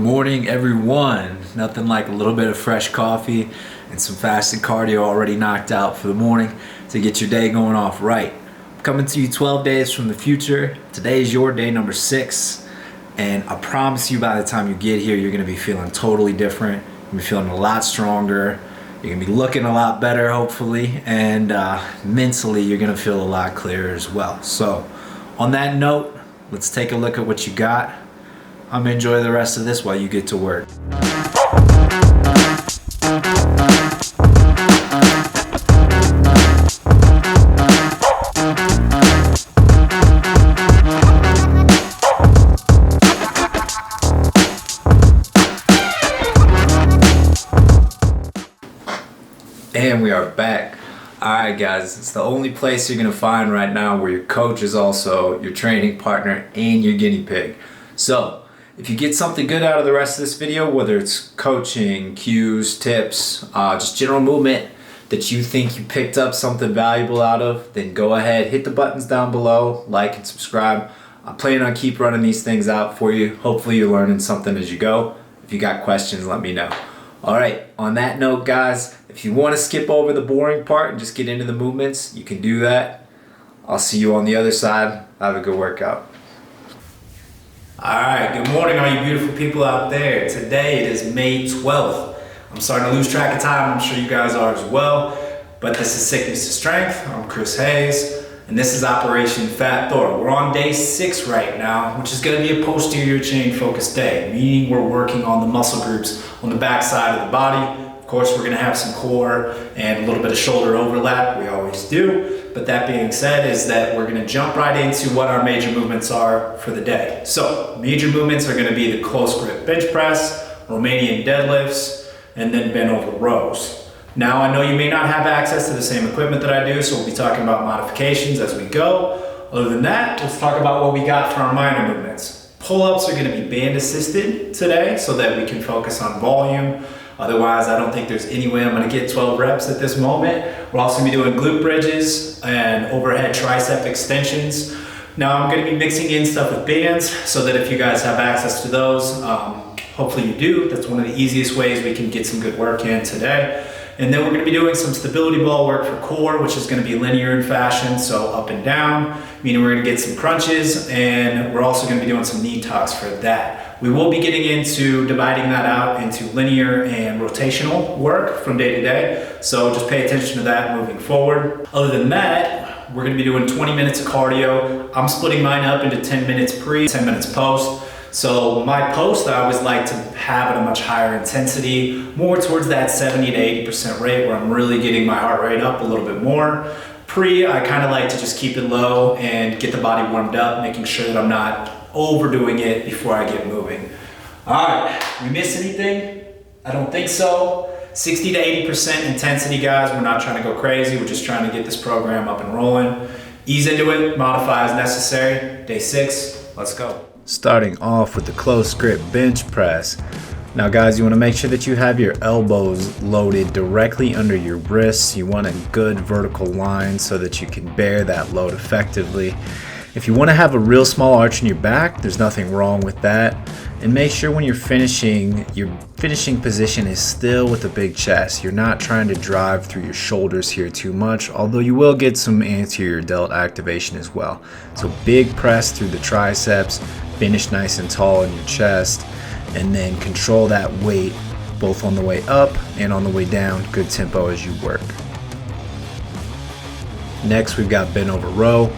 morning, everyone. Nothing like a little bit of fresh coffee and some fasted cardio already knocked out for the morning to get your day going off right. I'm coming to you 12 days from the future. Today is your day number 6, and I promise you by the time you get here, you're gonna be feeling totally different. You're gonna be feeling a lot stronger. You're gonna be looking a lot better, hopefully, and mentally, you're gonna feel a lot clearer as well. So, on that note, let's take a look at what you got. I'm gonna enjoy the rest of this while you get to work. And we are back. Alright guys, it's the only place you're gonna find right now where your coach is also your training partner and your guinea pig. So, if you get something good out of the rest of this video, whether it's coaching, cues, tips, just general movement that you think you picked up something valuable out of, then go ahead, hit the buttons down below, like and subscribe. I'm planning on keep running these things out for you. Hopefully you're learning something as you go. If you got questions, let me know. Alright, on that note guys, if you want to skip over the boring part and just get into the movements, you can do that. I'll see you on the other side. Have a good workout. Alright, good morning all you beautiful people out there. Today it is May 12th. I'm starting to lose track of time, I'm sure you guys are as well. But this is Sickness to Strength. I'm Chris Hayes, and this is Operation Fat THOR. We're on day 6 right now, which is going to be a posterior chain focused day, meaning we're working on the muscle groups on the back side of the body. Of course, we're going to have some core and a little bit of shoulder overlap, we always do. But that being said is that we're going to jump right into what our major movements are for the day. So, major movements are going to be the close grip bench press, Romanian deadlifts, and then bent over rows. Now, I know you may not have access to the same equipment that I do, so we'll be talking about modifications as we go. Other than that, let's talk about what we got for our minor movements. Pull-ups are going to be band assisted today so that we can focus on volume. Otherwise, I don't think there's any way I'm going to get 12 reps at this moment. We're also going to be doing glute bridges and overhead tricep extensions. Now, I'm going to be mixing in stuff with bands so that if you guys have access to those, hopefully you do. That's one of the easiest ways we can get some good work in today. And then we're going to be doing some stability ball work for core, which is going to be linear in fashion, so up and down, meaning we're going to get some crunches, and we're also going to be doing some knee tucks for that. We will be getting into dividing that out into linear and rotational work from day to day, so just pay attention to that moving forward. Other than that, we're going to be doing 20 minutes of cardio. I'm splitting mine up into 10 minutes pre, 10 minutes post. So my post, I always like to have at a much higher intensity, more towards that 70 to 80% rate where I'm really getting my heart rate up a little bit more. Pre, I kind of like to just keep it low and get the body warmed up, making sure that I'm not overdoing it before I get moving. All right, we miss anything? I don't think so. 60 to 80% intensity, guys. We're not trying to go crazy. We're just trying to get this program up and rolling. Ease into it, modify as necessary. Day 6, let's go. Starting off with the close grip bench press. Now guys, you want to make sure that you have your elbows loaded directly under your wrists. You want a good vertical line so that you can bear that load effectively. If you want to have a real small arch in your back, there's nothing wrong with that. And make sure when you're finishing, your finishing position is still with a big chest. You're not trying to drive through your shoulders here too much, although you will get some anterior delt activation as well. So big press through the triceps, finish nice and tall in your chest, and then control that weight both on the way up and on the way down. Good tempo as you work. Next, we've got bent over row.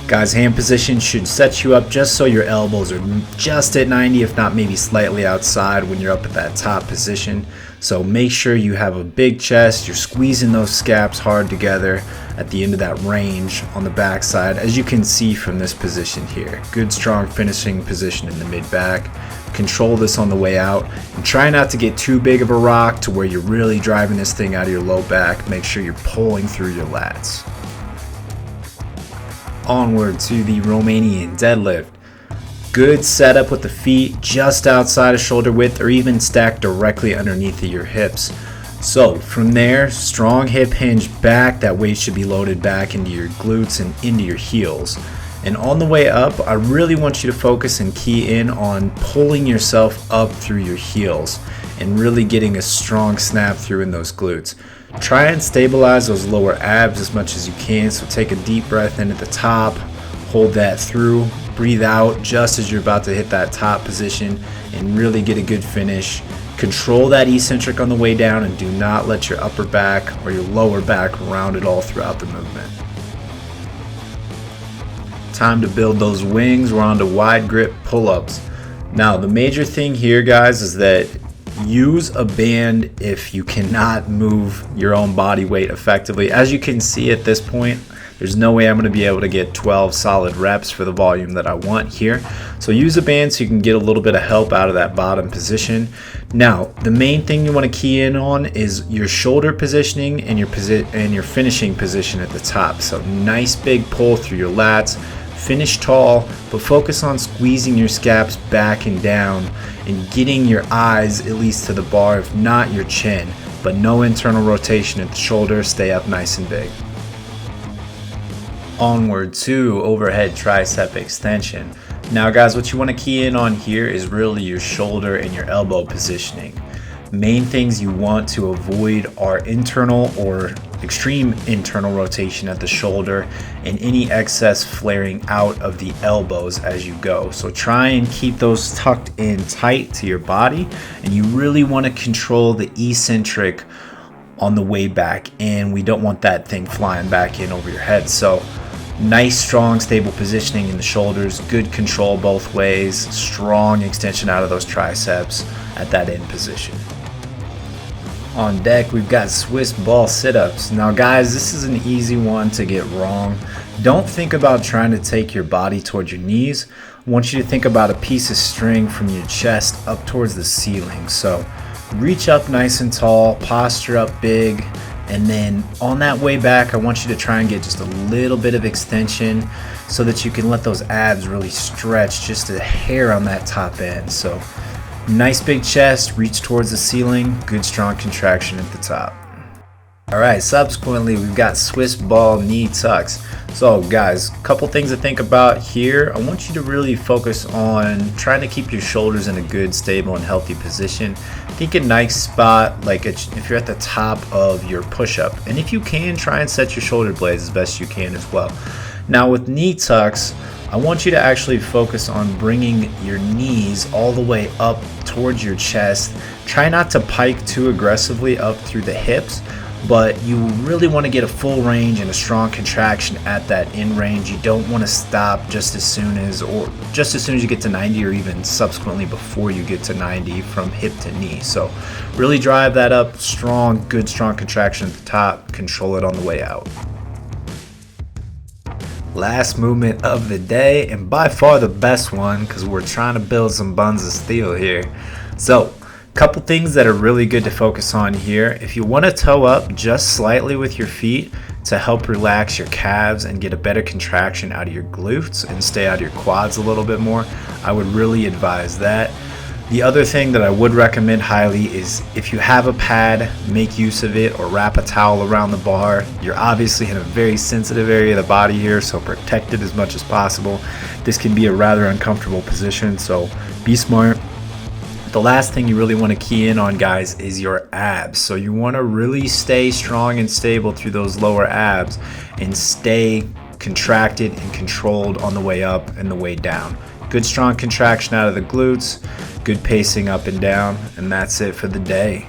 Guys, hand position should set you up just so your elbows are just at 90, if not maybe slightly outside when you're up at that top position. So make sure you have a big chest, you're squeezing those scaps hard together at the end of that range on the back side, as you can see from this position here. Good strong finishing position in the mid-back. Control this on the way out, and try not to get too big of a rock to where you're really driving this thing out of your low back. Make sure you're pulling through your lats. Onward to the Romanian deadlift. Good setup with the feet just outside of shoulder width or even stacked directly underneath of your hips. So from there, strong hip hinge back. That weight should be loaded back into your glutes and into your heels. And on the way up, I really want you to focus and key in on pulling yourself up through your heels and really getting a strong snap through in those glutes. Try and stabilize those lower abs as much as you can. So take a deep breath in at the top, hold that through, breathe out just as you're about to hit that top position and really get a good finish. Control that eccentric on the way down and do not let your upper back or your lower back round it all throughout the movement. Time to build those wings. We're on to wide grip pull-ups. Now the major thing here, guys, is that use a band if you cannot move your own body weight effectively. As you can see at this point, there's no way I'm going to be able to get 12 solid reps for the volume that I want here. So use a band so you can get a little bit of help out of that bottom position. Now, the main thing you want to key in on is your shoulder positioning and your finishing position at the top. So nice big pull through your lats. Finish tall, but focus on squeezing your scaps back and down and getting your eyes at least to the bar, if not your chin, but no internal rotation at the shoulder. Stay up nice and big. Onward to overhead tricep extension. Now guys, what you want to key in on here is really your shoulder and your elbow positioning. Main things you want to avoid are internal or extreme internal rotation at the shoulder and any excess flaring out of the elbows as you go. So try and keep those tucked in tight to your body, and you really want to control the eccentric on the way back, and we don't want that thing flying back in over your head. So nice, strong, stable positioning in the shoulders, good control both ways, strong extension out of those triceps at that end position. On deck, we've got Swiss ball sit-ups. Now guys, this is an easy one to get wrong. Don't think about trying to take your body towards your knees. I want you to think about a piece of string from your chest up towards the ceiling. So reach up nice and tall, posture up big, and then on that way back, I want you to try and get just a little bit of extension so that you can let those abs really stretch just a hair on that top end. So nice big chest, reach towards the ceiling, good strong contraction at the top. Alright, subsequently we've got Swiss ball knee tucks. So guys, a couple things to think about here. I want you to really focus on trying to keep your shoulders in a good, stable, and healthy position. Think a nice spot, like if you're at the top of your push-up. And if you can, try and set your shoulder blades as best you can as well. Now with knee tucks, I want you to actually focus on bringing your knees all the way up towards your chest. Try not to pike too aggressively up through the hips, but you really want to get a full range and a strong contraction at that end range. You don't want to stop just as soon as you get to 90, or even subsequently before you get to 90 from hip to knee. So really drive that up strong, good strong contraction at the top, control it on the way out. Last movement of the day, and by far the best one, because we're trying to build some buns of steel here. So couple things that are really good to focus on here. If you want to toe up just slightly with your feet to help relax your calves and get a better contraction out of your glutes and stay out of your quads a little bit more, I would really advise that. The other thing that I would recommend highly is if you have a pad, make use of it, or wrap a towel around the bar. You're obviously in a very sensitive area of the body here, so protect it as much as possible. This can be a rather uncomfortable position, so be smart. The last thing you really want to key in on, guys, is your abs. So you want to really stay strong and stable through those lower abs and stay contracted and controlled on the way up and the way down. Good strong contraction out of the glutes, good pacing up and down, and that's it for the day.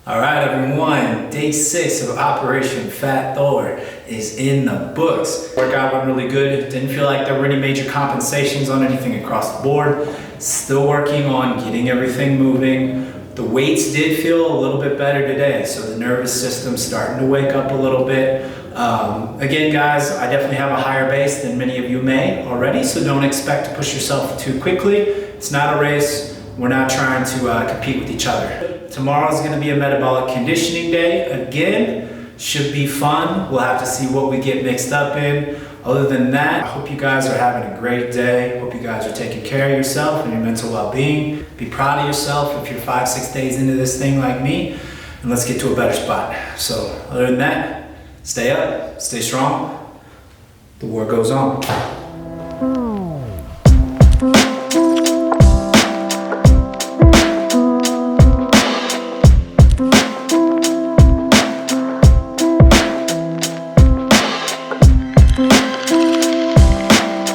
All right, everyone, day 6 of Operation Fat Thor is in the books. Workout went really good. Didn't feel like there were any major compensations on anything across the board. Still working on getting everything moving. The weights did feel a little bit better today, so the nervous system's starting to wake up a little bit. Again, guys, I definitely have a higher base than many of you may already, so don't expect to push yourself too quickly. It's not a race. We're not trying to compete with each other. Tomorrow is going to be a metabolic conditioning day. Again, should be fun. We'll have to see what we get mixed up in. Other than that, I hope you guys are having a great day. Hope you guys are taking care of yourself and your mental well-being. Be proud of yourself if you're 5-6 days into this thing like me, and let's get to a better spot. So other than that, stay up, stay strong. the war goes on.